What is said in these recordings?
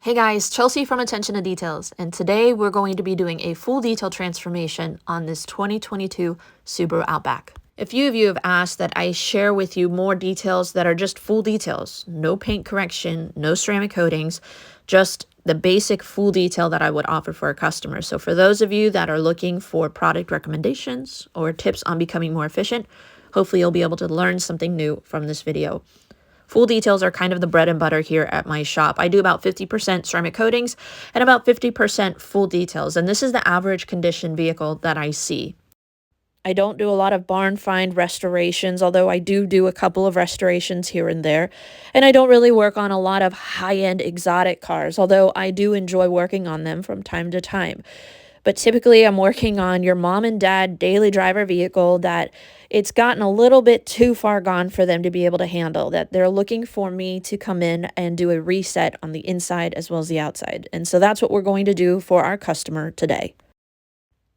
Hey guys, Chelsea from Attention to Details, and today we're going to be doing a full detail transformation on this 2022 Subaru Outback. A few of you have asked that I share with you more details that are just full details, no paint correction, no ceramic coatings, just the basic full detail that I would offer for a customer. So for those of you that are looking for product recommendations or tips on becoming more efficient, hopefully you'll be able to learn something new from this video. Full details are kind of the bread and butter here at my shop. I do about 50% ceramic coatings and about 50% full details, and this is the average condition vehicle that I see. I don't do a lot of barn find restorations, although I do a couple of restorations here and there. And I don't really work on a lot of high-end exotic cars, although I do enjoy working on them from time to time. But typically I'm working on your mom and dad daily driver vehicle that it's gotten a little bit too far gone for them to be able to handle, that they're looking for me to come in and do a reset on the inside as well as the outside. And so that's what we're going to do for our customer today.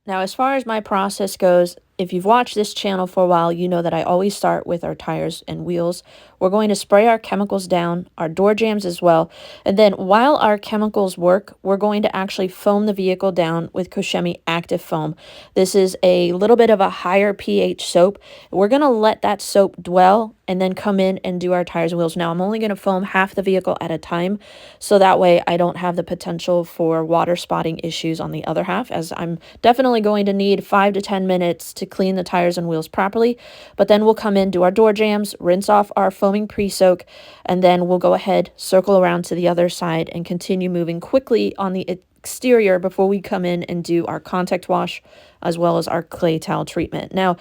Now, as far as my process goes, if you've watched this channel for a while, you know that I always start with our tires and wheels. We're going to spray our chemicals down, our door jambs as well. And then while our chemicals work, we're going to actually foam the vehicle down with Koshemi Active Foam. This is a little bit of a higher pH soap. We're going to let that soap dwell and then come in and do our tires and wheels. Now, I'm only going to foam half the vehicle at a time, so that way I don't have the potential for water spotting issues on the other half, as I'm definitely going to need 5 to 10 minutes to clean the tires and wheels properly. But then we'll come in, do our door jambs, rinse off our foaming pre-soak, and then we'll go ahead, circle around to the other side, and continue moving quickly on the exterior before we come in and do our contact wash as well as our clay towel treatment. Now,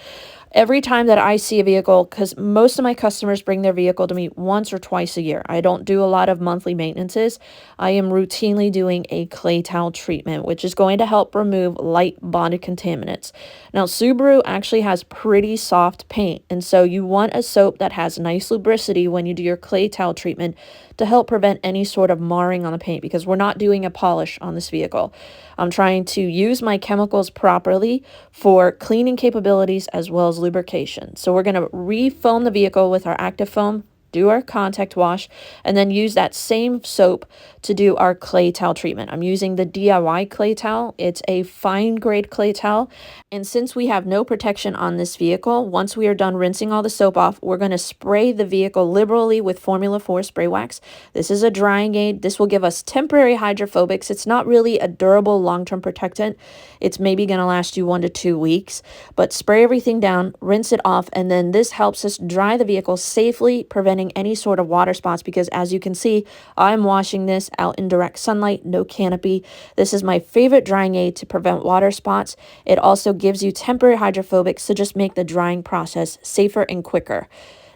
every time that I see a vehicle, because most of my customers bring their vehicle to me once or twice a year. I don't do a lot of monthly maintenances. I am routinely doing a clay towel treatment, which is going to help remove light bonded contaminants. Now, Subaru actually has pretty soft paint, and so you want a soap that has nice lubricity when you do your clay towel treatment to help prevent any sort of marring on the paint, because we're not doing a polish on this vehicle. I'm trying to use my chemicals properly for cleaning capabilities as well as lubrication. So we're going to re-foam the vehicle with our active foam, do our contact wash, and then use that same soap to do our clay towel treatment. I'm using the DIY clay towel. It's a fine grade clay towel. And since we have no protection on this vehicle, once we are done rinsing all the soap off, we're going to spray the vehicle liberally with Formula 4 spray wax. This is a drying aid. This will give us temporary hydrophobics. It's not really a durable long-term protectant. It's maybe going to last you 1 to 2 weeks, but spray everything down, rinse it off, and then this helps us dry the vehicle safely, preventing any sort of water spots, because as you can see, I'm washing this out in direct sunlight, no canopy. This is my favorite drying aid to prevent water spots. It also gives you temporary hydrophobics to just make the drying process safer and quicker.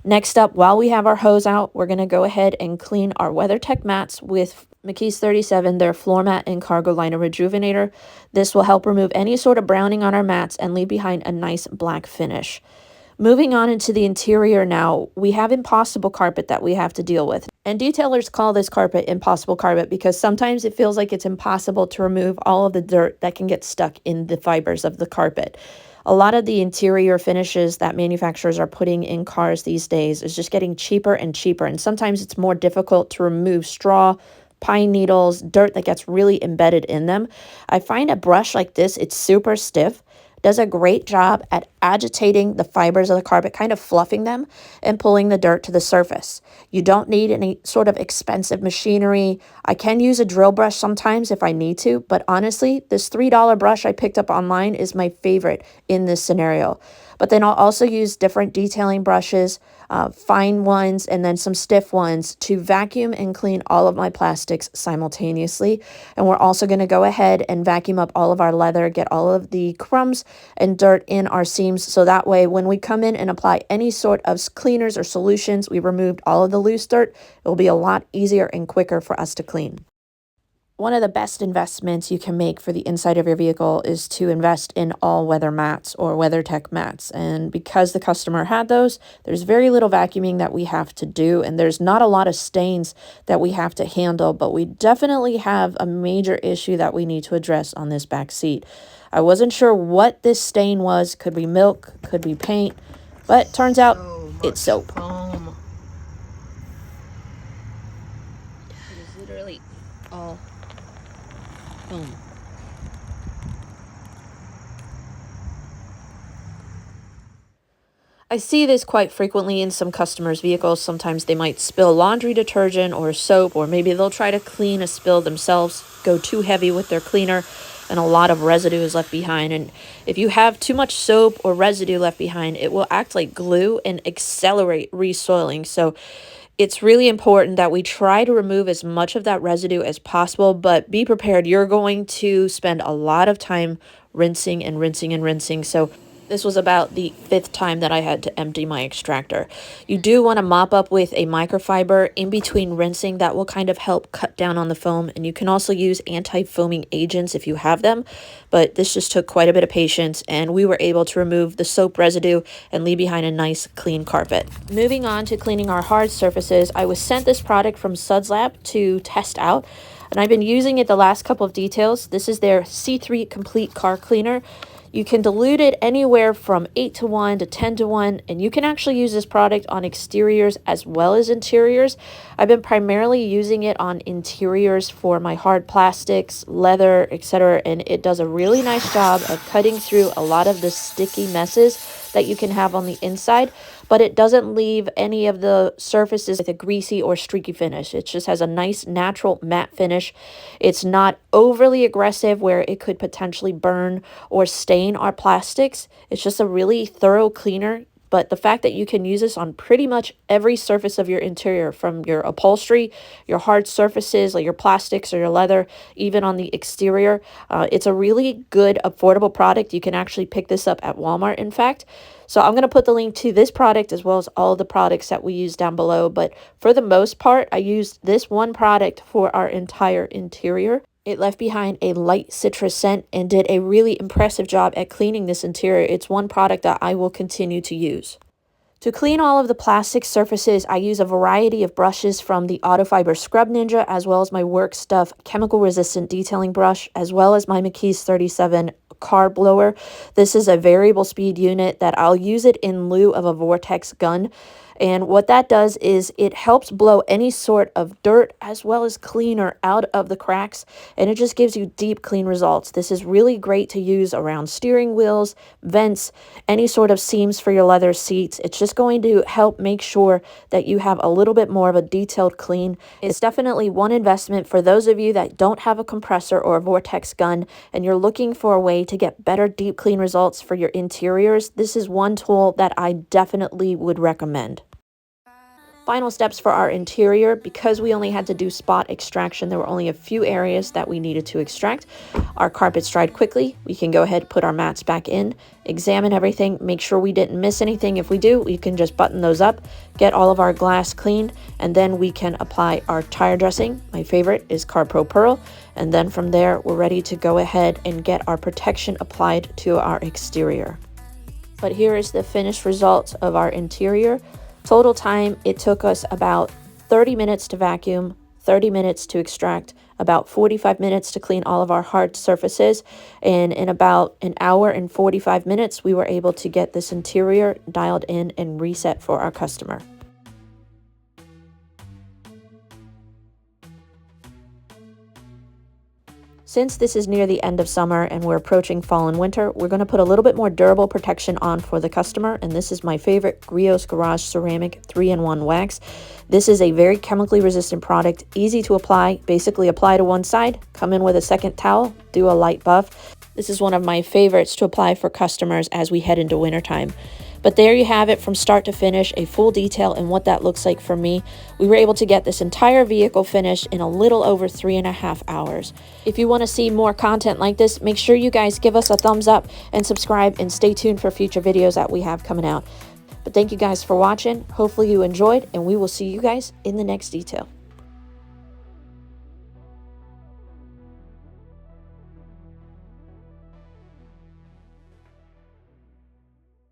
Next up, while we have our hose out, we're going to go ahead and clean our WeatherTech mats with McKee's 37, their floor mat and cargo liner rejuvenator. This will help remove any sort of browning on our mats and leave behind a nice black finish. Moving on into the interior now, we have impossible carpet that we have to deal with. And detailers call this carpet impossible carpet because sometimes it feels like it's impossible to remove all of the dirt that can get stuck in the fibers of the carpet. A lot of the interior finishes that manufacturers are putting in cars these days is just getting cheaper and cheaper. And sometimes it's more difficult to remove straw, pine needles, dirt that gets really embedded in them. I find a brush like this, it's super stiff, does a great job at agitating the fibers of the carpet, kind of fluffing them and pulling the dirt to the surface. You don't need any sort of expensive machinery. I can use a drill brush sometimes if I need to, but honestly, this $3 brush I picked up online is my favorite in this scenario. But then I'll also use different detailing brushes, fine ones, and then some stiff ones to vacuum and clean all of my plastics simultaneously. And we're also going to go ahead and vacuum up all of our leather, get all of the crumbs and dirt in our seams, so that way when we come in and apply any sort of cleaners or solutions, we removed all of the loose dirt. It will be a lot easier and quicker for us to clean. One of the best investments you can make for the inside of your vehicle is to invest in all-weather mats or WeatherTech mats. And because the customer had those, there's very little vacuuming that we have to do, and there's not a lot of stains that we have to handle, but we definitely have a major issue that we need to address on this back seat. I wasn't sure what this stain was. Could be milk, could be paint, but turns out it's soap. Foam. It is literally all foam. I see this quite frequently in some customers' vehicles. Sometimes they might spill laundry detergent or soap, or maybe they'll try to clean a spill themselves, go too heavy with their cleaner, and a lot of residue is left behind. And if you have too much soap or residue left behind, it will act like glue and accelerate resoiling. So it's really important that we try to remove as much of that residue as possible, but be prepared. You're going to spend a lot of time rinsing and rinsing and rinsing. So this was about the 5th time that I had to empty my extractor. You do want to mop up with a microfiber in between rinsing. That will kind of help cut down on the foam. And you can also use anti-foaming agents if you have them. But this just took quite a bit of patience, and we were able to remove the soap residue and leave behind a nice clean carpet. Moving on to cleaning our hard surfaces, I was sent this product from Suds Lab to test out, and I've been using it the last couple of details. This is their C3 Complete Car Cleaner. You can dilute it anywhere from 8 to 1 to 10 to 1, and you can actually use this product on exteriors as well as interiors. I've been primarily using it on interiors for my hard plastics, leather, etc., and it does a really nice job of cutting through a lot of the sticky messes that you can have on the inside, but it doesn't leave any of the surfaces with a greasy or streaky finish. It just has a nice natural matte finish. It's not overly aggressive where it could potentially burn or stain our plastics. It's just a really thorough cleaner. But the fact that you can use this on pretty much every surface of your interior, from your upholstery, your hard surfaces like your plastics or your leather, even on the exterior, it's a really good, affordable product. You can actually pick this up at Walmart, in fact. So I'm going to put the link to this product as well as all the products that we use down below. But for the most part, I used this one product for our entire interior. It left behind a light citrus scent and did a really impressive job at cleaning this interior. It's one product that I will continue to use. To clean all of the plastic surfaces, I use a variety of brushes from the Autofiber Scrub Ninja, as well as my Work Stuff chemical resistant detailing brush, as well as my McKee's 37 car blower. This is a variable speed unit that I'll use it in lieu of a vortex gun. And what that does is it helps blow any sort of dirt as well as cleaner out of the cracks, and it just gives you deep clean results. This is really great to use around steering wheels, vents, any sort of seams for your leather seats. It's just going to help make sure that you have a little bit more of a detailed clean. It's definitely one investment for those of you that don't have a compressor or a vortex gun and you're looking for a way to get better deep clean results for your interiors. This is one tool that I definitely would recommend. Final steps for our interior. Because we only had to do spot extraction, there were only a few areas that we needed to extract. Our carpets dried quickly. We can go ahead and put our mats back in, examine everything, make sure we didn't miss anything. If we do, we can just button those up, get all of our glass cleaned, and then we can apply our tire dressing. My favorite is CarPro Pearl. And then from there, we're ready to go ahead and get our protection applied to our exterior. But here is the finished result of our interior. Total time, it took us about 30 minutes to vacuum, 30 minutes to extract, about 45 minutes to clean all of our hard surfaces, and in about an hour and 45 minutes, we were able to get this interior dialed in and reset for our customer. Since this is near the end of summer and we're approaching fall and winter, we're going to put a little bit more durable protection on for the customer, and this is my favorite Griot's Garage Ceramic 3-in-1 Wax. This is a very chemically resistant product, easy to apply. Basically apply to one side, come in with a second towel, do a light buff. This is one of my favorites to apply for customers as we head into wintertime. But there you have it from start to finish, a full detail and what that looks like for me. We were able to get this entire vehicle finished in a little over 3.5 hours. If you want to see more content like this, make sure you guys give us a thumbs up and subscribe, and stay tuned for future videos that we have coming out. But thank you guys for watching. Hopefully you enjoyed, and we will see you guys in the next detail.